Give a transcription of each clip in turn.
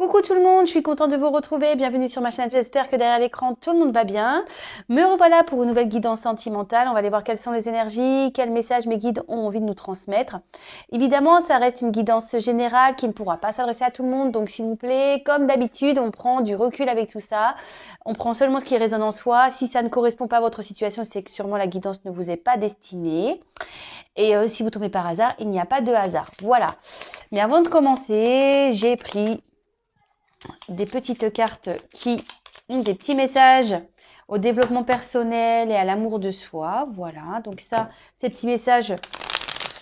Coucou tout le monde, je suis contente de vous retrouver. Bienvenue sur ma chaîne. J'espère que derrière l'écran, tout le monde va bien. Me revoilà pour une nouvelle guidance sentimentale. On va aller voir quelles sont les énergies, quels messages mes guides ont envie de nous transmettre. Évidemment, ça reste une guidance générale qui ne pourra pas s'adresser à tout le monde. Donc, s'il vous plaît, comme d'habitude, on prend du recul avec tout ça. On prend seulement ce qui résonne en soi. Si ça ne correspond pas à votre situation, c'est que sûrement la guidance ne vous est pas destinée. Et si vous tombez par hasard, il n'y a pas de hasard. Voilà. Mais avant de commencer, j'ai pris des petites cartes qui ont des petits messages au développement personnel et à l'amour de soi. Voilà, donc ça, ces petits messages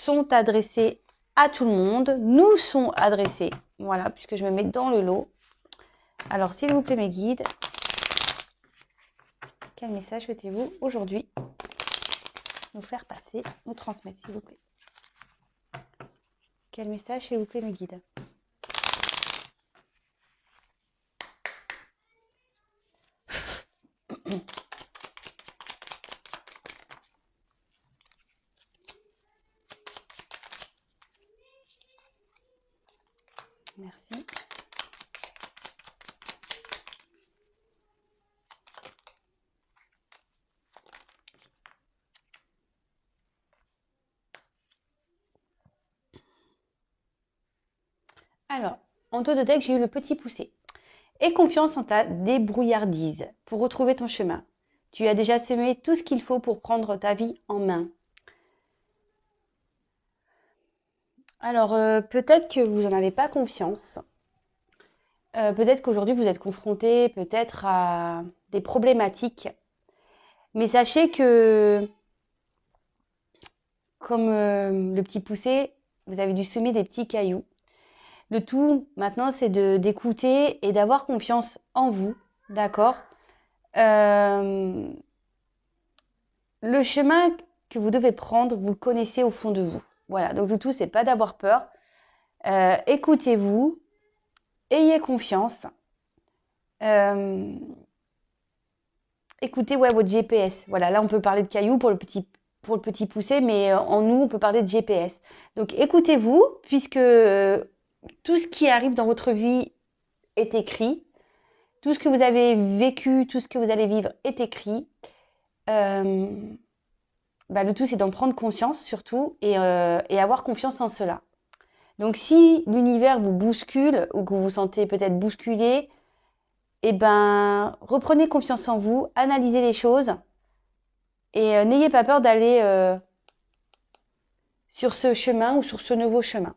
sont adressés à tout le monde, nous sont adressés. Voilà, puisque je me mets dans le lot. Alors, s'il vous plaît, mes guides, quel message souhaitez-vous aujourd'hui nous faire passer, nous transmettre, s'il vous plaît? Quel message, s'il vous plaît, mes guides? Merci. Alors, en taux de deck, j'ai eu le petit poussé. Aie confiance en ta débrouillardise pour retrouver ton chemin. Tu as déjà semé tout ce qu'il faut pour prendre ta vie en main. Alors, peut-être que vous n'en avez pas confiance. Peut-être qu'aujourd'hui, vous êtes confronté peut-être à des problématiques. Mais sachez que, comme le petit poussé, vous avez dû semer des petits cailloux. Le tout, maintenant, c'est d'écouter et d'avoir confiance en vous, d'accord? Le chemin que vous devez prendre, vous le connaissez au fond de vous. Voilà, donc le tout, c'est pas d'avoir peur. Écoutez-vous, ayez confiance. Écoutez votre GPS. Voilà, là, on peut parler de cailloux pour le petit poussé, mais en nous, on peut parler de GPS. Donc, écoutez-vous, puisque tout ce qui arrive dans votre vie est écrit. Tout ce que vous avez vécu, tout ce que vous allez vivre est écrit. Le tout, c'est d'en prendre conscience surtout et avoir confiance en cela. Donc, si l'univers vous bouscule ou que vous vous sentez peut-être bousculé, reprenez confiance en vous, analysez les choses et n'ayez pas peur d'aller sur ce chemin ou sur ce nouveau chemin.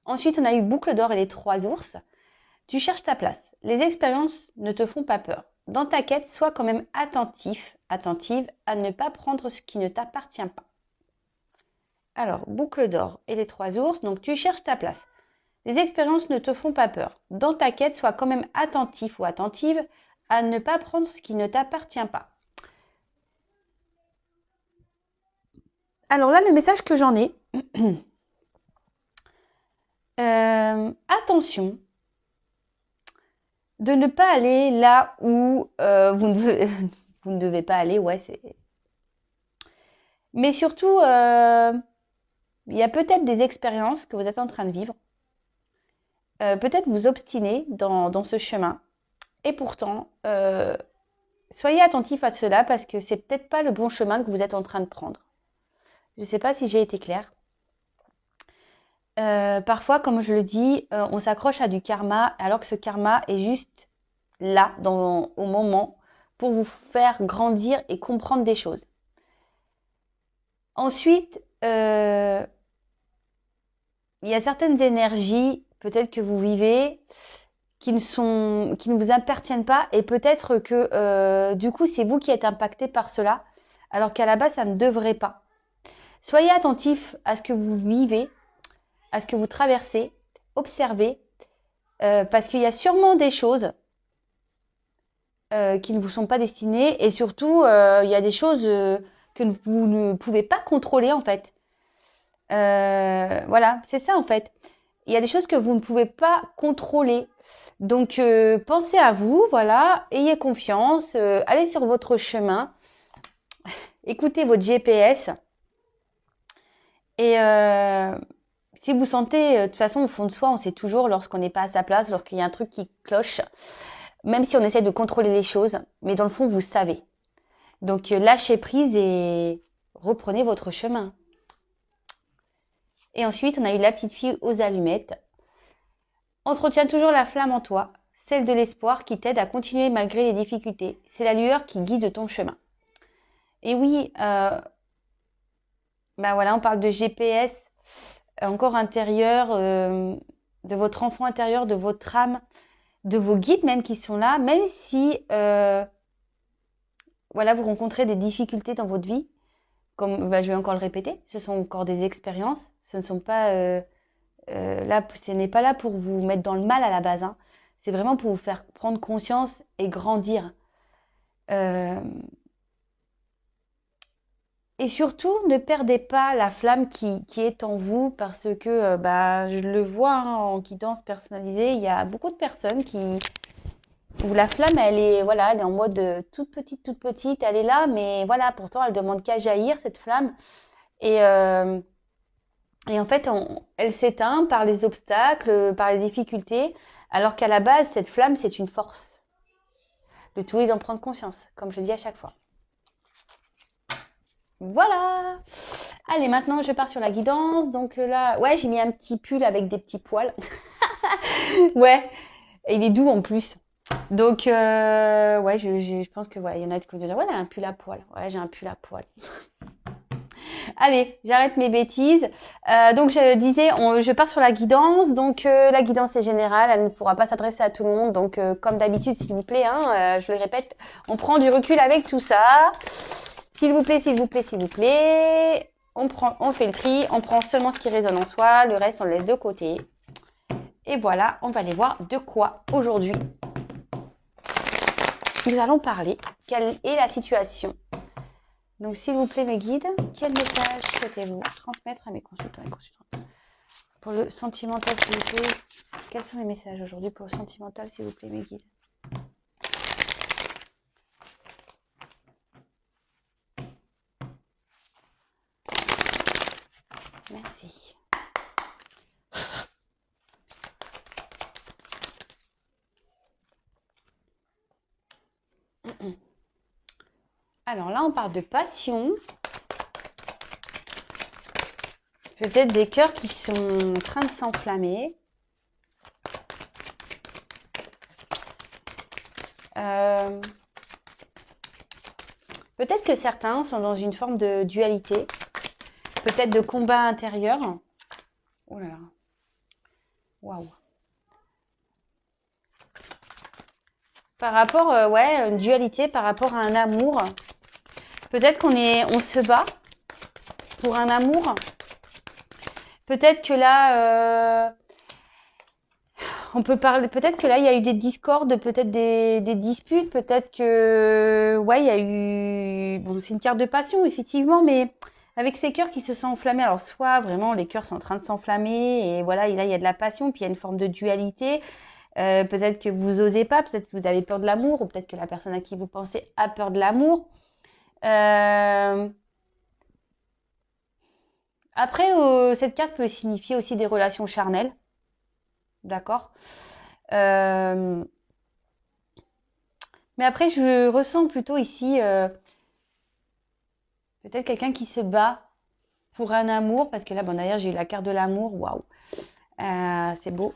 Ensuite, on a eu Boucle d'or et les 3 ours. Tu cherches ta place. Les expériences ne te font pas peur. Dans ta quête, sois quand même attentive à ne pas prendre ce qui ne t'appartient pas. Alors, Boucle d'or et les 3 ours, donc tu cherches ta place. Les expériences ne te font pas peur. Dans ta quête, sois quand même attentif ou attentive à ne pas prendre ce qui ne t'appartient pas. Alors là, le message que j'en ai, attention de ne pas aller là où vous ne devez pas aller, ouais, c'est... Mais surtout, il y a peut-être des expériences que vous êtes en train de vivre. Peut-être vous obstiner dans ce chemin. Et pourtant, soyez attentif à cela parce que c'est peut-être pas le bon chemin que vous êtes en train de prendre. Je ne sais pas si j'ai été claire. Parfois, comme je le dis, on s'accroche à du karma alors que ce karma est juste là, au moment, pour vous faire grandir et comprendre des choses. Ensuite, il y a certaines énergies, peut-être que vous vivez, qui ne vous appartiennent pas et peut-être que du coup, c'est vous qui êtes impacté par cela, alors qu'à la base, ça ne devrait pas. Soyez attentif à ce que vous vivez, à ce que vous traversez, observez, parce qu'il y a sûrement des choses qui ne vous sont pas destinées et surtout, il y a des choses que vous ne pouvez pas contrôler en fait. Voilà, c'est ça en fait. Il y a des choses que vous ne pouvez pas contrôler. Donc, pensez à vous, voilà, ayez confiance, allez sur votre chemin, écoutez votre GPS et Si vous sentez, de toute façon, au fond de soi, on sait toujours lorsqu'on n'est pas à sa place, lorsqu'il y a un truc qui cloche, même si on essaie de contrôler les choses, mais dans le fond, vous savez. Donc, lâchez prise et reprenez votre chemin. Et ensuite, on a eu la petite fille aux allumettes. Entretiens toujours la flamme en toi, celle de l'espoir qui t'aide à continuer malgré les difficultés. C'est la lueur qui guide ton chemin. Et oui, ben voilà, on parle de GPS encore intérieur, de votre enfant intérieur, de votre âme, de vos guides même qui sont là, même si voilà, vous rencontrez des difficultés dans votre vie, comme je vais encore le répéter, ce sont encore des expériences, ce ne sont pas là, ce n'est pas là pour vous mettre dans le mal à la base, hein. C'est vraiment pour vous faire prendre conscience et grandir. Et surtout, ne perdez pas la flamme qui est en vous parce que je le vois hein, en guidance personnalisée, il y a beaucoup de personnes où la flamme, elle est, voilà, elle est en mode toute petite, elle est là, mais voilà, pourtant, elle demande qu'à jaillir, cette flamme. Et, et en fait, elle s'éteint par les obstacles, par les difficultés, alors qu'à la base, cette flamme, c'est une force. Le tout est d'en prendre conscience, comme je dis à chaque fois. Voilà. Allez, maintenant, je pars sur la guidance. Donc là, ouais, j'ai mis un petit pull avec des petits poils. Ouais, et il est doux en plus. Donc, ouais, je pense que ouais, il y en a qui vont dire, ouais, elle a un pull à poil. Ouais, j'ai un pull à poil. Allez, j'arrête mes bêtises. Donc, je disais, je pars sur la guidance. Donc, la guidance est générale, elle ne pourra pas s'adresser à tout le monde. Donc, comme d'habitude, s'il vous plaît, hein, je le répète, on prend du recul avec tout ça. S'il vous plaît, s'il vous plaît, s'il vous plaît. On fait le tri, on prend seulement ce qui résonne en soi, le reste, on le laisse de côté. Et voilà, on va aller voir de quoi aujourd'hui nous allons parler. Quelle est la situation? Donc, s'il vous plaît, mes guides, quel message souhaitez-vous transmettre à mes consultants et consultantes? Pour le sentimental, s'il vous plaît, quels sont les messages aujourd'hui pour le sentimental, s'il vous plaît, mes guides? Merci. Alors là, on parle de passion. Peut-être des cœurs qui sont en train de s'enflammer. Peut-être que certains sont dans une forme de dualité. Peut-être de combat intérieur. Oh là là. Waouh. Par rapport, ouais, une dualité par rapport à un amour. Peut-être on se bat pour un amour. Peut-être que là, on peut parler. Peut-être que là, il y a eu des discordes, peut-être des disputes. Peut-être que, ouais, il y a eu. Bon, c'est une carte de passion, effectivement, mais avec ces cœurs qui se sont enflammés. Alors, soit vraiment les cœurs sont en train de s'enflammer et voilà, et là, il y a de la passion, puis il y a une forme de dualité. Peut-être que vous osez pas, peut-être que vous avez peur de l'amour, ou peut-être que la personne à qui vous pensez a peur de l'amour. Après, cette carte peut signifier aussi des relations charnelles, d'accord? Mais après, je ressens plutôt ici peut-être quelqu'un qui se bat pour un amour, parce que là, bon, d'ailleurs, j'ai eu la carte de l'amour, waouh, c'est beau.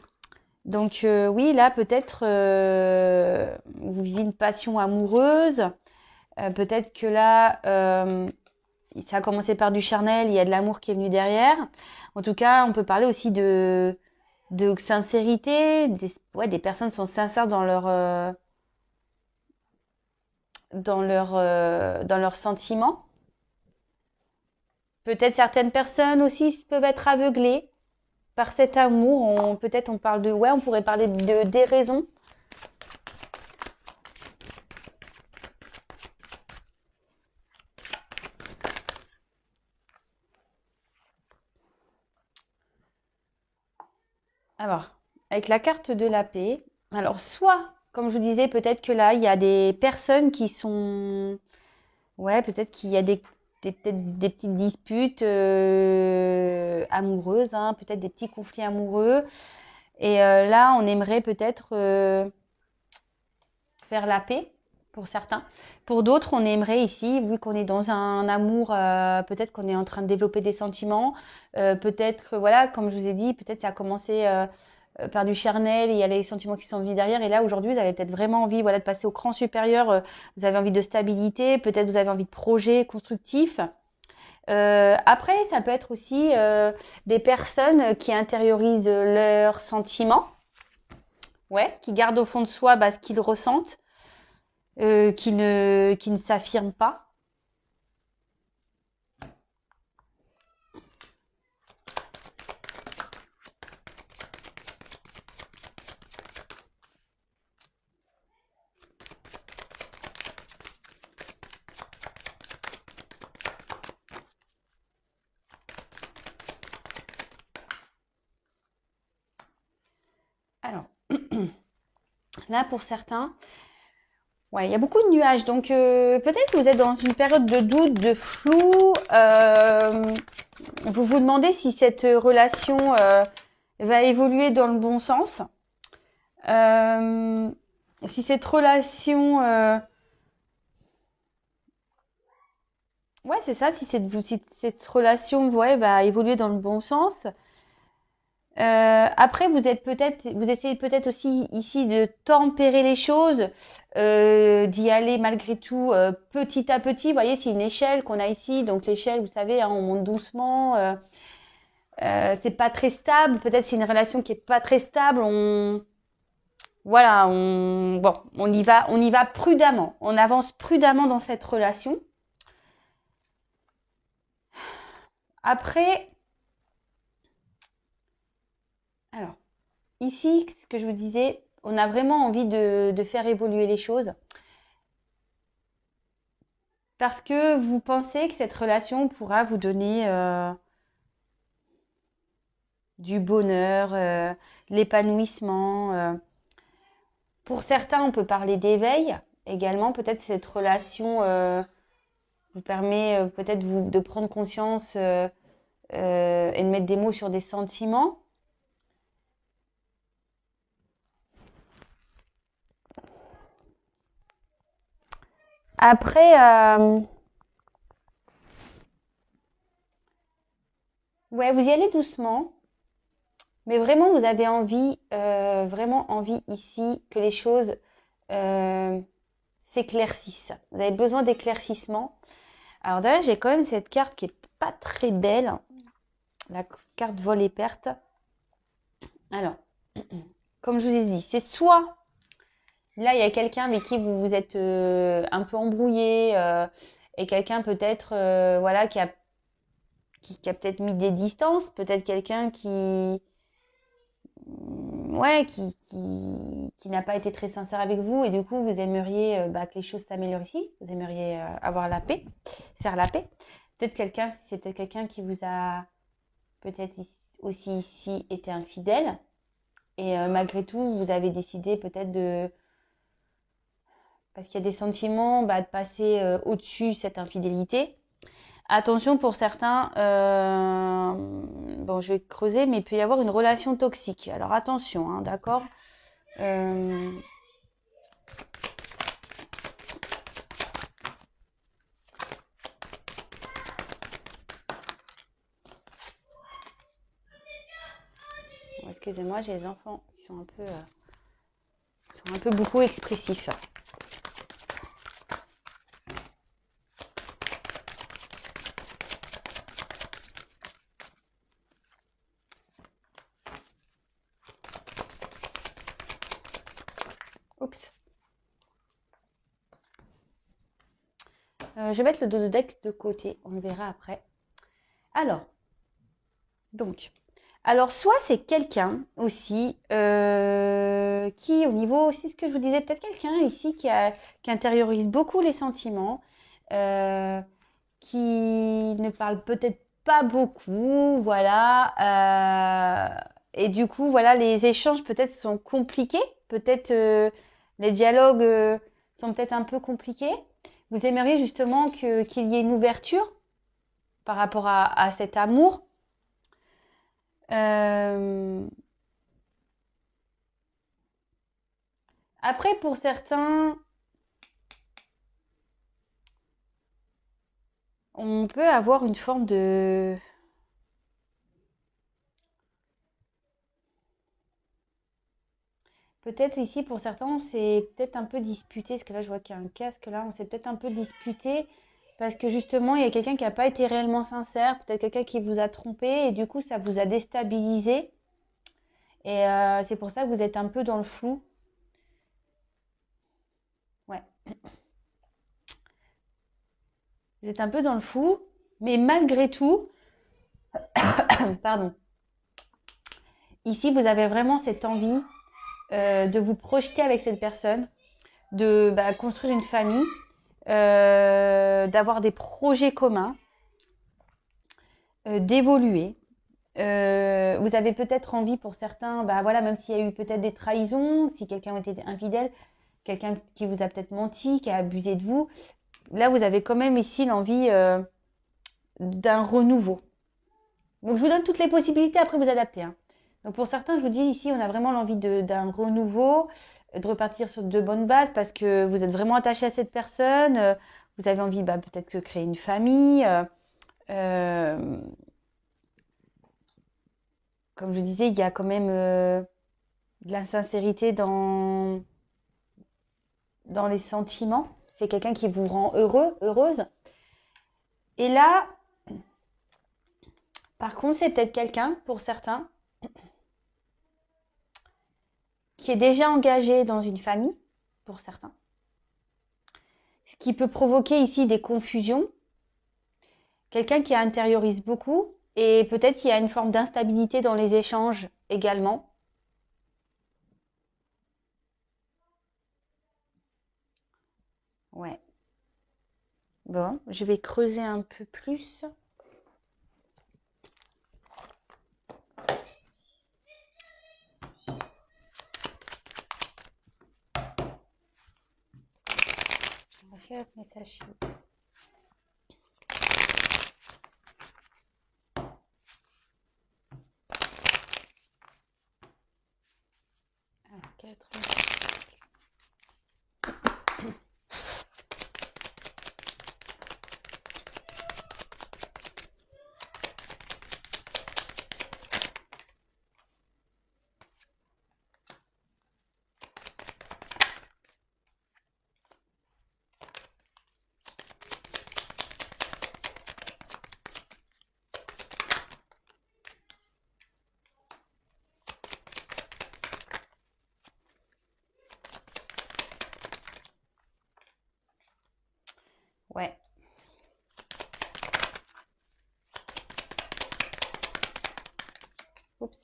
Donc oui, là, peut-être vous vivez une passion amoureuse. Peut-être que là, ça a commencé par du charnel, il y a de l'amour qui est venu derrière. En tout cas, on peut parler aussi de sincérité. Des personnes sont sincères dans leurs sentiments. Peut-être certaines personnes aussi peuvent être aveuglées par cet amour. Peut-être on parle de, ouais, on pourrait parler de déraison. Alors, avec la carte de la paix, alors soit, comme je vous disais, peut-être que là, il y a des personnes qui sont... Ouais, peut-être qu'il y a des peut-être des petites disputes amoureuses, hein, peut-être des petits conflits amoureux. Et là, on aimerait peut-être faire la paix pour certains. Pour d'autres, on aimerait ici, vu qu'on est dans un amour, peut-être qu'on est en train de développer des sentiments, peut-être, voilà, comme je vous ai dit, peut-être ça a commencé par du charnel, et il y a les sentiments qui sont venus derrière, et là, aujourd'hui, vous avez peut-être vraiment envie, voilà, de passer au cran supérieur, vous avez envie de stabilité, peut-être vous avez envie de projets constructifs. Après, ça peut être aussi des personnes qui intériorisent leurs sentiments, ouais, qui gardent au fond de soi ce qu'ils ressentent, qui ne s'affirment pas. Alors, là, pour certains, ouais, il y a beaucoup de nuages. Donc, peut-être que vous êtes dans une période de doute, de flou. Vous vous demandez si cette relation va évoluer dans le bon sens. Si cette relation... ouais, c'est ça. Si cette relation va évoluer dans le bon sens. Après, vous essayez peut-être aussi ici de tempérer les choses, d'y aller malgré tout petit à petit. Vous voyez, c'est une échelle qu'on a ici. Donc l'échelle, vous savez, hein, on monte doucement. C'est pas très stable. Peut-être c'est une relation qui est pas très stable. Voilà, on y va prudemment. On avance prudemment dans cette relation. Après, alors. Ici, ce que je vous disais, on a vraiment envie de faire évoluer les choses parce que vous pensez que cette relation pourra vous donner du bonheur, de l'épanouissement. Pour certains, on peut parler d'éveil également. Peut-être cette relation vous permet peut-être de prendre conscience et de mettre des mots sur des sentiments. Après, ouais, vous y allez doucement, mais vraiment, vous avez envie, vraiment envie ici que les choses s'éclaircissent. Vous avez besoin d'éclaircissement. Alors d'ailleurs, j'ai quand même cette carte qui est pas très belle, la carte vol et perte. Alors, comme je vous ai dit, c'est soit là, il y a quelqu'un avec qui vous vous êtes un peu embrouillé et quelqu'un peut-être voilà qui a peut-être mis des distances, peut-être quelqu'un ouais qui n'a pas été très sincère avec vous et du coup vous aimeriez que les choses s'améliorent ici, vous aimeriez avoir la paix, faire la paix. C'est peut-être quelqu'un qui vous a peut-être aussi ici été infidèle et malgré tout vous avez décidé peut-être parce qu'il y a des sentiments de passer au-dessus cette infidélité. Attention pour certains, bon je vais creuser, mais il peut y avoir une relation toxique. Alors attention, hein, d'accord. Excusez-moi, j'ai les enfants qui sont un peu beaucoup expressifs. Oups. Je vais mettre le dos de deck de côté, on le verra après. Alors, soit c'est quelqu'un aussi qui, au niveau, c'est ce que je vous disais, peut-être quelqu'un ici qui intériorise beaucoup les sentiments, qui ne parle peut-être pas beaucoup, voilà. Et du coup, voilà, les échanges peut-être sont compliqués, peut-être les dialogues sont peut-être un peu compliqués. Vous aimeriez justement qu'il y ait une ouverture par rapport à cet amour. Après, pour certains, on peut avoir une forme de... Peut-être ici, pour certains, on s'est peut-être un peu disputé, parce que là, je vois qu'il y a un casque là, on s'est peut-être un peu disputé, parce que justement, il y a quelqu'un qui n'a pas été réellement sincère, peut-être quelqu'un qui vous a trompé, et du coup, ça vous a déstabilisé. Et c'est pour ça que vous êtes un peu dans le flou. Ouais, vous êtes un peu dans le flou, mais malgré tout, pardon, ici, vous avez vraiment cette envie de vous projeter avec cette personne, de construire une famille, d'avoir des projets communs, d'évoluer. Vous avez peut-être envie pour certains, voilà, même s'il y a eu peut-être des trahisons, si quelqu'un a été infidèle, quelqu'un qui vous a peut-être menti, qui a abusé de vous, là vous avez quand même ici l'envie d'un renouveau. Donc je vous donne toutes les possibilités, après vous adaptez. Hein. Donc pour certains, je vous dis ici, on a vraiment l'envie d'un renouveau, de repartir sur de bonnes bases parce que vous êtes vraiment attaché à cette personne, vous avez envie peut-être de créer une famille. Comme je disais, il y a quand même de la sincérité dans les sentiments. C'est quelqu'un qui vous rend heureux, heureuse. Et là, par contre, c'est peut-être quelqu'un, pour certains, qui est déjà engagé dans une famille, pour certains. Ce qui peut provoquer ici des confusions. Quelqu'un qui intériorise beaucoup et peut-être qu'il y a une forme d'instabilité dans les échanges également. Ouais. Bon, je vais creuser un peu plus. On va faire un message. Alors, 4. Ouais. Oups.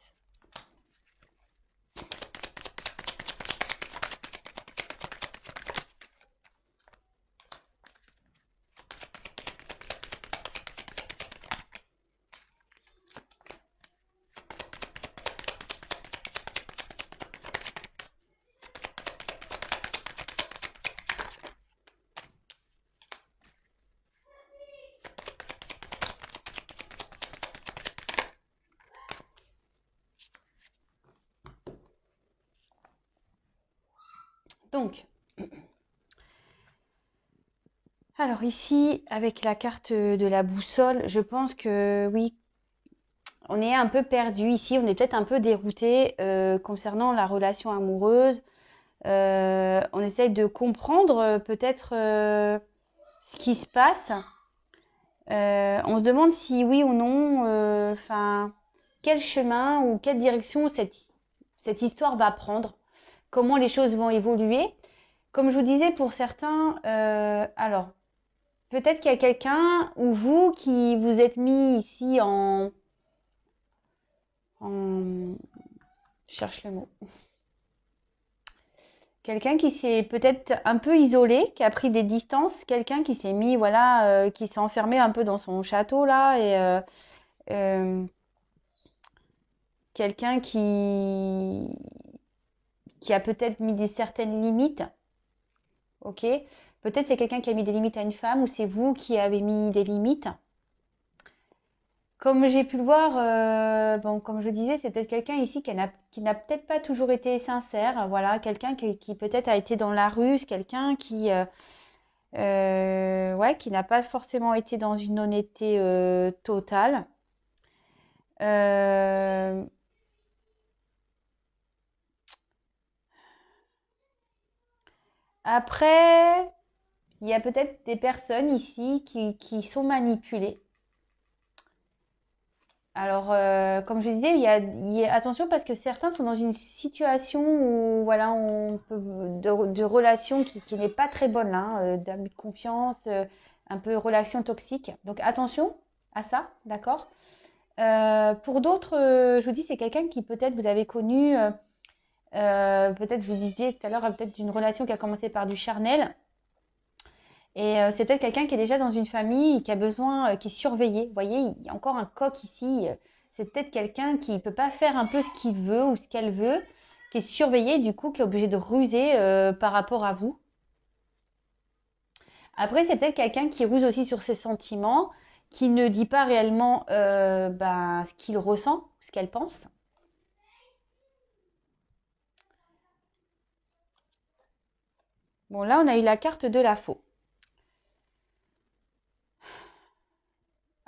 Donc, alors ici, avec la carte de la boussole, je pense que oui, on est un peu perdu ici, on est peut-être un peu dérouté concernant la relation amoureuse. On essaye de comprendre peut-être ce qui se passe. On se demande si oui ou non, quel chemin ou quelle direction cette histoire va prendre, comment les choses vont évoluer. Comme je vous disais, pour certains, alors, peut-être qu'il y a quelqu'un ou vous qui vous êtes mis ici je cherche le mot. Quelqu'un qui s'est peut-être un peu isolé, qui a pris des distances, quelqu'un qui s'est mis, voilà, qui s'est enfermé un peu dans son château là, et quelqu'un qui a peut-être mis des certaines limites, ok? Peut-être c'est quelqu'un qui a mis des limites à une femme ou c'est vous qui avez mis des limites. Comme j'ai pu le voir, bon, comme je disais, c'est peut-être quelqu'un ici qui n'a peut-être pas toujours été sincère. Voilà, quelqu'un qui peut-être a été dans la ruse, quelqu'un ouais, qui n'a pas forcément été dans une honnêteté totale. Euh, Après, il y a peut-être des personnes ici qui sont manipulées. Alors, comme je disais, attention parce que certains sont dans une situation où, voilà, de relation qui n'est pas très bonne, là, hein, d'abus de confiance, un peu relation toxique. Donc, attention à ça, d'accord? Pour d'autres, je vous dis, c'est quelqu'un qui peut-être vous avez connu, peut-être vous disiez tout à l'heure, peut-être d'une relation qui a commencé par du charnel. Et c'est peut-être quelqu'un qui est déjà dans une famille, qui a besoin, qui est surveillé. Vous voyez, il y a encore un coq ici. C'est peut-être quelqu'un qui ne peut pas faire un peu ce qu'il veut ou ce qu'elle veut, qui est surveillé, du coup, qui est obligé de ruser par rapport à vous. Après, c'est peut-être quelqu'un qui ruse aussi sur ses sentiments, qui ne dit pas réellement ben, ce qu'il ressent, ce qu'elle pense. Bon, là, on a eu la carte de la faux.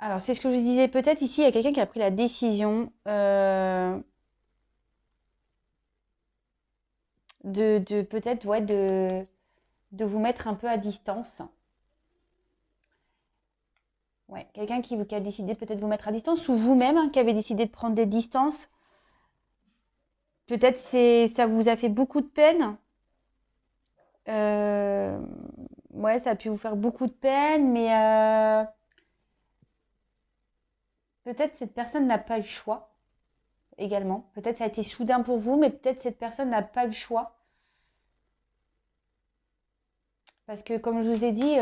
Alors, c'est ce que je vous disais. Peut-être ici, il y a quelqu'un qui a pris la décision de peut-être, ouais, de vous mettre un peu à distance. Ouais, quelqu'un qui a décidé peut-être de vous mettre à distance ou vous-même hein, qui avez décidé de prendre des distances. Peut-être ça vous a fait beaucoup de peine. Euh, ouais, ça a pu vous faire beaucoup de peine, mais peut-être cette personne n'a pas eu le choix également. Peut-être ça a été soudain pour vous, mais peut-être cette personne n'a pas eu le choix. Parce que comme je vous ai dit,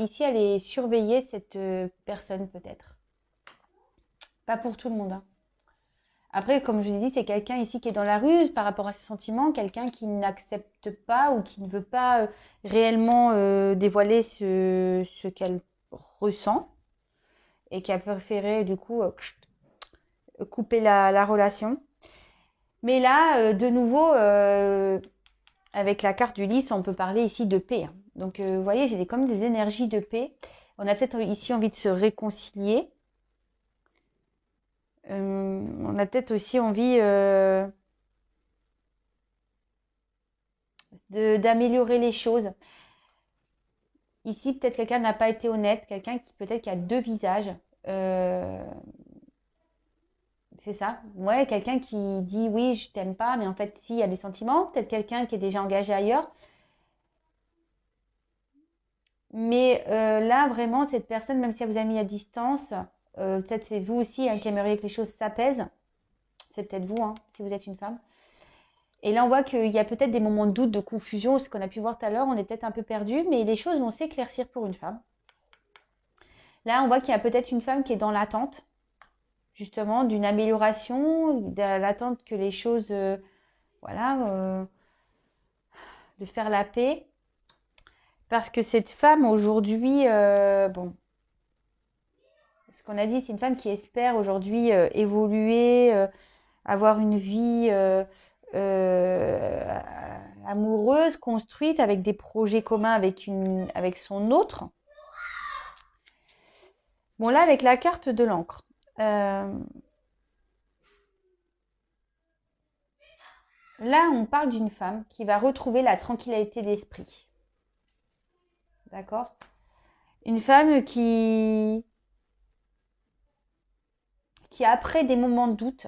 ici, elle est surveillée, cette personne peut-être. Pas pour tout le monde, hein. Après, comme je vous ai dit, c'est quelqu'un ici qui est dans la ruse par rapport à ses sentiments, quelqu'un qui n'accepte pas ou qui ne veut pas réellement dévoiler ce qu'elle ressent et qui a préféré du coup couper la relation. Mais là, de nouveau, avec la carte du lys, on peut parler ici de paix, hein. Donc, vous voyez, j'ai comme des énergies de paix. On a peut-être ici envie de se réconcilier. On a peut-être aussi envie d'améliorer les choses. Ici, peut-être quelqu'un n'a pas été honnête, quelqu'un qui peut-être qui a deux visages. Euh, c'est ça. Ouais, quelqu'un qui dit oui, je t'aime pas, mais en fait, si, il y a des sentiments. Peut-être quelqu'un qui est déjà engagé ailleurs. Mais là, vraiment, cette personne, même si elle vous a mis à distance, peut-être c'est vous aussi hein, qui aimeriez que les choses s'apaisent. C'est peut-être vous, hein, si vous êtes une femme. Et là, on voit qu'il y a peut-être des moments de doute, de confusion, ce qu'on a pu voir tout à l'heure, on est peut-être un peu perdu, mais les choses vont s'éclaircir pour une femme. Là, on voit qu'il y a peut-être une femme qui est dans l'attente, justement, d'une amélioration, de l'attente que les choses, voilà, de faire la paix. Parce que cette femme, aujourd'hui, bon, ce qu'on a dit, c'est une femme qui espère aujourd'hui évoluer, avoir une vie euh, amoureuse, construite, avec des projets communs avec son autre. Bon, là, avec la carte de l'encre. Là, on parle d'une femme qui va retrouver la tranquillité d'esprit. D'accord? Une femme qui, après des moments de doute,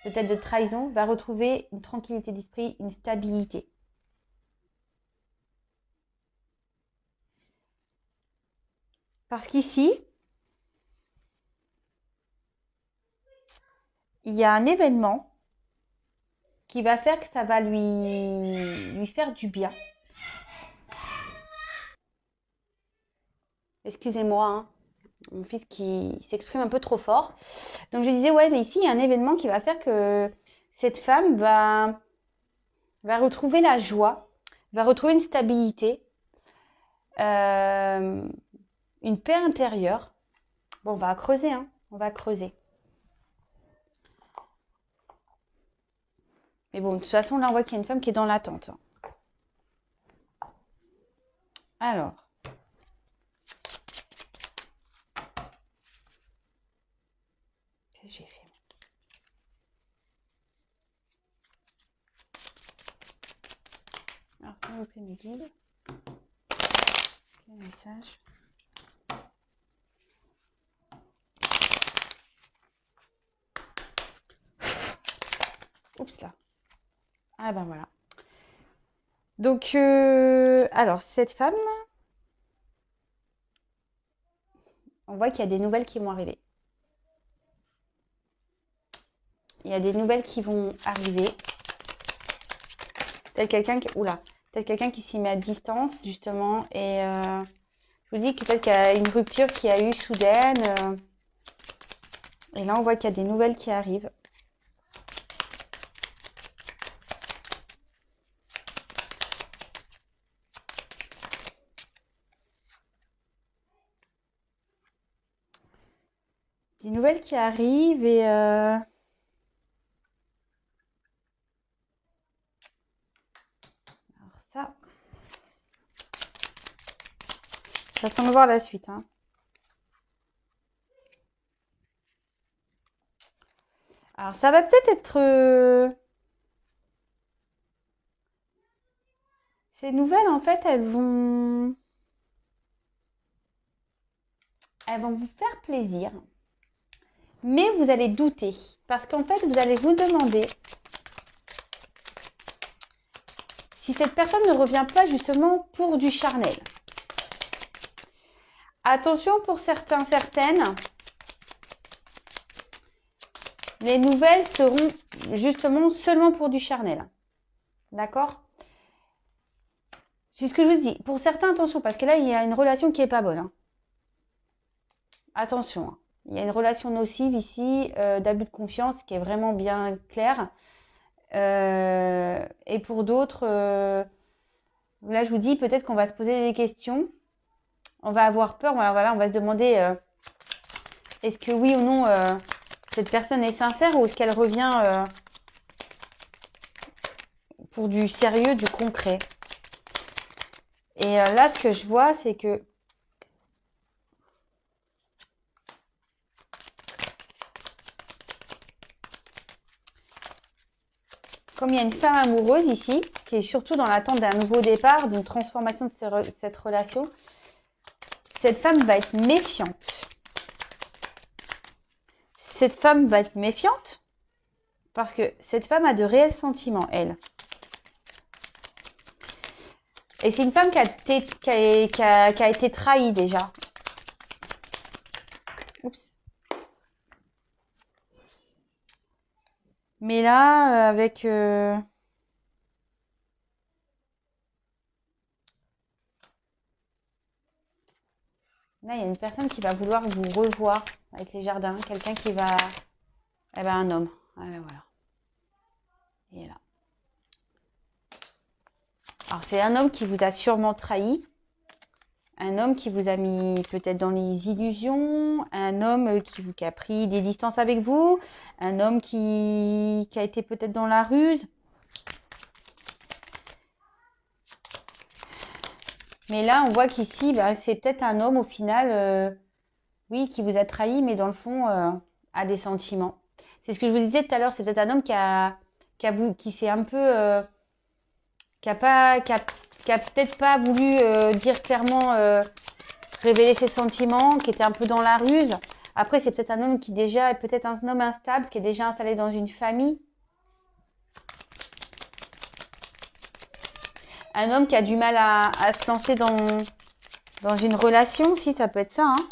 peut-être de trahison, va retrouver une tranquillité d'esprit, une stabilité. Parce qu'ici, il y a un événement qui va faire que ça va lui faire du bien. Excusez-moi, hein, mon fils qui s'exprime un peu trop fort. Donc je disais, ouais, ici, il y a un événement qui va faire que cette femme va retrouver la joie, va retrouver une stabilité, une paix intérieure. Bon, on va creuser, hein. On va creuser. Mais bon, de toute façon, là, on voit qu'il y a une femme qui est dans l'attente. Alors. Qu'est-ce que j'ai fait? Alors, s'il vous plaît, mes guides. Quel message? Oups là. Ah ben voilà. Donc, alors, cette femme, on voit qu'il y a des nouvelles qui vont arriver. Il y a des nouvelles qui vont arriver. Tel quelqu'un qui... Oula. Tel quelqu'un qui s'y met à distance, justement. Et je vous dis que peut-être qu'il y a une rupture qui a eu soudaine. Et là, on voit qu'il y a des nouvelles qui arrivent. Des nouvelles qui arrivent et... Alors ça... J'attends de voir la suite, hein. Alors, ça va peut-être être... Ces nouvelles, en fait, elles vont vous faire plaisir. Mais vous allez douter. Parce qu'en fait, vous allez vous demander si cette personne ne revient pas justement pour du charnel. Attention pour certains, certaines. Les nouvelles seront justement seulement pour du charnel. D'accord? C'est ce que je vous dis. Pour certains, attention, parce que là, il y a une relation qui n'est pas bonne. Hein. Attention. Hein. Il y a une relation nocive ici, d'abus de confiance, qui est vraiment bien claire. Et pour d'autres, là, je vous dis, peut-être qu'on va se poser des questions. On va avoir peur. Voilà, on va se demander, est-ce que oui ou non, cette personne est sincère ou est-ce qu'elle revient pour du sérieux, du concret. Et là, ce que je vois, c'est que comme il y a une femme amoureuse ici, qui est surtout dans l'attente d'un nouveau départ, d'une transformation de cette relation, cette femme va être méfiante. Cette femme va être méfiante parce que cette femme a de réels sentiments, elle. Et c'est une femme qui a été trahie déjà. Oups. Mais là, avec... Là, il y a une personne qui va vouloir vous revoir avec les jardins. Quelqu'un qui va... Eh ben, un homme. Ah ben voilà. Il est là. Alors, c'est un homme qui vous a sûrement trahi. Un homme qui vous a mis peut-être dans les illusions. Un homme qui a pris des distances avec vous. Un homme qui a été peut-être dans la ruse. Mais là, on voit qu'ici, ben, c'est peut-être un homme au final, oui, qui vous a trahi, mais dans le fond, a des sentiments. C'est ce que je vous disais tout à l'heure, c'est peut-être un homme qui s'est un peu, qui a peut-être pas voulu dire clairement, révéler ses sentiments, qui était un peu dans la ruse. Après, c'est peut-être un homme qui déjà est peut-être un homme instable, qui est déjà installé dans une famille. Un homme qui a du mal à se lancer dans une relation aussi, ça peut être ça. Hein.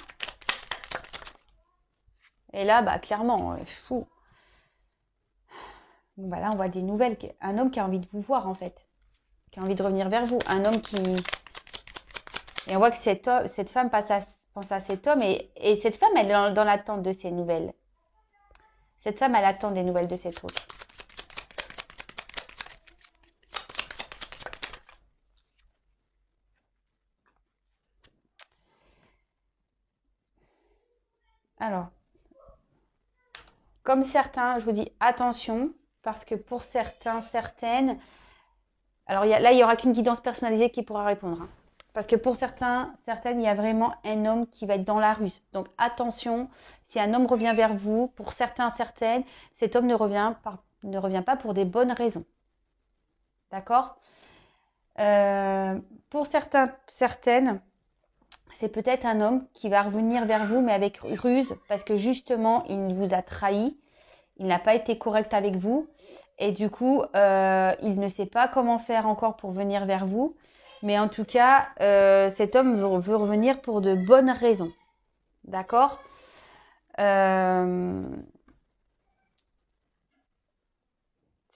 Et là, bah, clairement, fou. Bon, bah là, on voit des nouvelles. Un homme qui a envie de vous voir, en fait. Qui a envie de revenir vers vous. Un homme qui... Et on voit que cette femme pense à cet homme. Et cette femme, elle est dans l'attente de ces nouvelles. Cette femme, elle attend des nouvelles de cet autre. comme certains, je vous dis attention, parce que pour certains, certaines, alors là, il n'y aura qu'une guidance personnalisée qui pourra répondre, hein. Parce que pour certains, certaines, il y a vraiment un homme qui va être dans la ruse. Donc attention, si un homme revient vers vous, pour certains, certaines, cet homme ne revient pas pour des bonnes raisons. D'accord? Pour certains, certaines, c'est peut-être un homme qui va revenir vers vous, mais avec ruse, parce que justement, il vous a trahi, il n'a pas été correct avec vous, et du coup, il ne sait pas comment faire encore pour venir vers vous. Mais en tout cas, cet homme veut revenir pour de bonnes raisons. D'accord?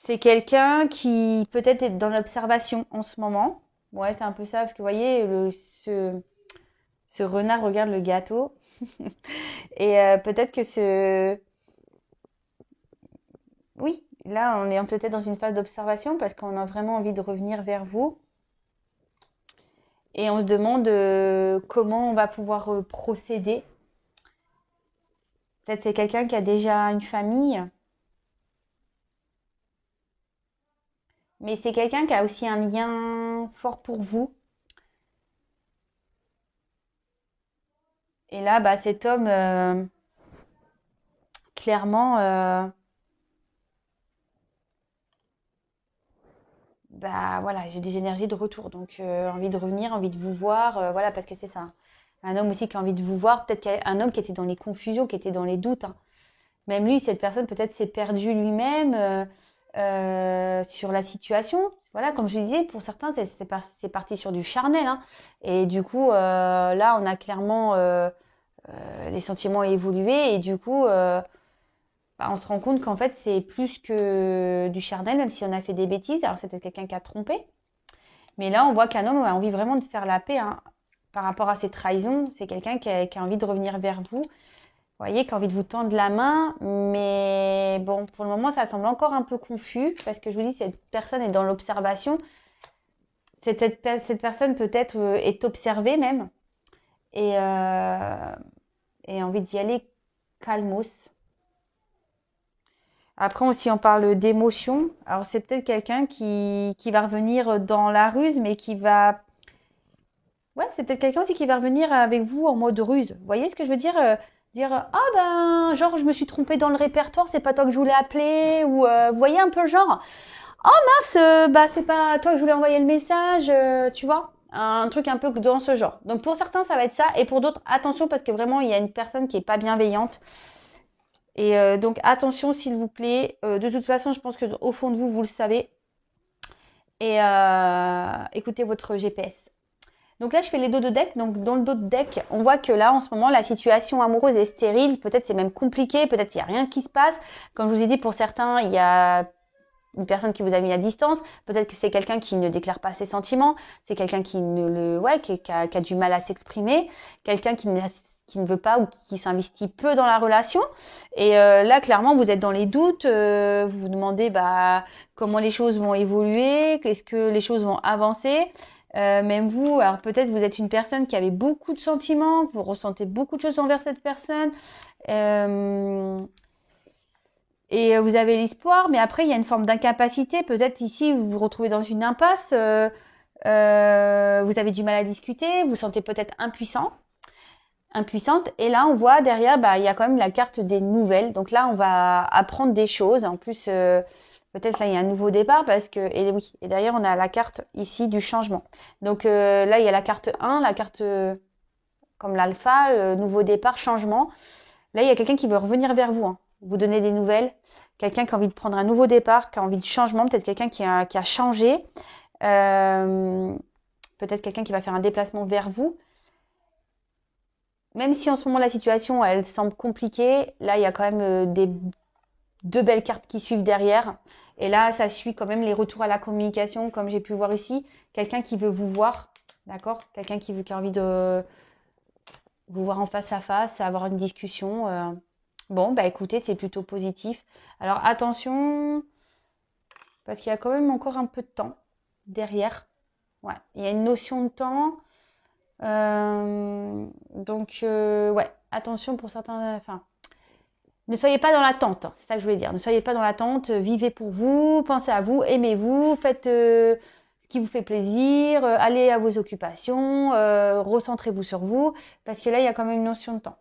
C'est quelqu'un qui peut-être est dans l'observation en ce moment. Ouais, c'est un peu ça, parce que vous voyez, ce renard regarde le gâteau. Et peut-être que Oui, là, on est peut-être dans une phase d'observation parce qu'on a vraiment envie de revenir vers vous. Et on se demande comment on va pouvoir procéder. Peut-être c'est quelqu'un qui a déjà une famille, mais c'est quelqu'un qui a aussi un lien fort pour vous. Et là, bah, cet homme, clairement, bah voilà, j'ai des énergies de retour. Donc, envie de revenir, envie de vous voir, voilà, parce que c'est ça. Un homme aussi qui a envie de vous voir, peut-être qu'un homme qui était dans les confusions, qui était dans les doutes, hein. Même lui, cette personne peut-être s'est perdu lui-même sur la situation. Voilà, comme je disais, pour certains, c'est parti sur du charnel, hein. Et du coup, là, on a clairement les sentiments ont évolué et du coup, bah, on se rend compte qu'en fait, c'est plus que du charnel, même si on a fait des bêtises. Alors, c'est peut-être quelqu'un qui a trompé. Mais là, on voit qu'un homme a envie vraiment de faire la paix, hein, par rapport à ses trahisons. C'est quelqu'un qui a envie de revenir vers vous. Vous voyez, qui a envie de vous tendre la main, mais bon, pour le moment, ça semble encore un peu confus, parce que je vous dis, cette personne est dans l'observation. Cette personne peut-être est observée même, et, et a envie d'y aller calmos. Après, aussi, on parle d'émotion. Alors, c'est peut-être quelqu'un qui va revenir dans la ruse, mais qui va... Ouais, c'est peut-être quelqu'un aussi qui va revenir avec vous en mode ruse. Vous voyez ce que je veux dire? Dire, ah ben, genre, je me suis trompée dans le répertoire, c'est pas toi que je voulais appeler, ou vous voyez un peu le genre, oh mince, bah c'est pas toi que je voulais envoyer le message, tu vois? Un truc un peu dans ce genre. Donc pour certains, ça va être ça, et pour d'autres, attention, parce que vraiment, il y a une personne qui est pas bienveillante. Et donc attention, s'il vous plaît. De toute façon, je pense que au fond de vous, vous le savez. Et écoutez votre GPS. Donc là, je fais les dos de deck. Donc dans le dos de deck, on voit que là, en ce moment, la situation amoureuse est stérile. Peut-être c'est même compliqué. Peut-être il n'y a rien qui se passe. Comme je vous ai dit, pour certains, il y a une personne qui vous a mis à distance. Peut-être que c'est quelqu'un qui ne déclare pas ses sentiments. C'est quelqu'un qui a du mal à s'exprimer. Quelqu'un qui ne veut pas ou qui s'investit peu dans la relation. Et là, clairement, vous êtes dans les doutes. Vous vous demandez comment les choses vont évoluer. Est-ce que les choses vont avancer? Même vous, alors peut-être vous êtes une personne qui avait beaucoup de sentiments, que vous ressentez beaucoup de choses envers cette personne, et vous avez l'espoir, mais après il y a une forme d'incapacité. Peut-être ici vous vous retrouvez dans une impasse, vous avez du mal à discuter, vous vous sentez peut-être impuissante. Et là on voit derrière, il y a quand même la carte des nouvelles. Donc là on va apprendre des choses. En plus, peut-être là, il y a un nouveau départ parce que, et oui, et derrière, on a la carte ici du changement. Donc là, il y a la carte 1, la carte comme l'alpha, nouveau départ, changement. Là, il y a quelqu'un qui veut revenir vers vous, hein, vous donner des nouvelles. Quelqu'un qui a envie de prendre un nouveau départ, qui a envie de changement, peut-être quelqu'un qui a changé. Peut-être quelqu'un qui va faire un déplacement vers vous. Même si en ce moment, la situation, elle semble compliquée, là, il y a quand même deux belles cartes qui suivent derrière. Et là, ça suit quand même les retours à la communication, comme j'ai pu voir ici. Quelqu'un qui veut vous voir, d'accord? Quelqu'un qui a envie de vous voir en face à face, avoir une discussion. Bon, écoutez, c'est plutôt positif. Alors attention, parce qu'il y a quand même encore un peu de temps derrière. Ouais, il y a une notion de temps. Donc, ouais, attention pour certains. Enfin, Ne soyez pas dans l'attente, c'est ça que je voulais dire. Ne soyez pas dans l'attente, vivez pour vous, pensez à vous, aimez-vous, faites ce qui vous fait plaisir, allez à vos occupations, recentrez-vous sur vous, parce que là, il y a quand même une notion de temps.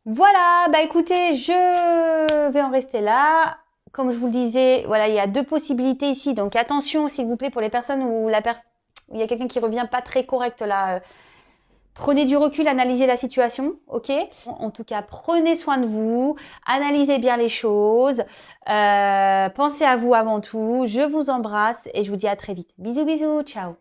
Voilà, bah écoutez, je vais en rester là. Comme je vous le disais, voilà, il y a deux possibilités ici, donc attention s'il vous plaît pour les personnes où il y a quelqu'un qui revient pas très correct là. Prenez du recul, analysez la situation, ok? En tout cas, prenez soin de vous, analysez bien les choses, pensez à vous avant tout. Je vous embrasse et je vous dis à très vite. Bisous, bisous, ciao!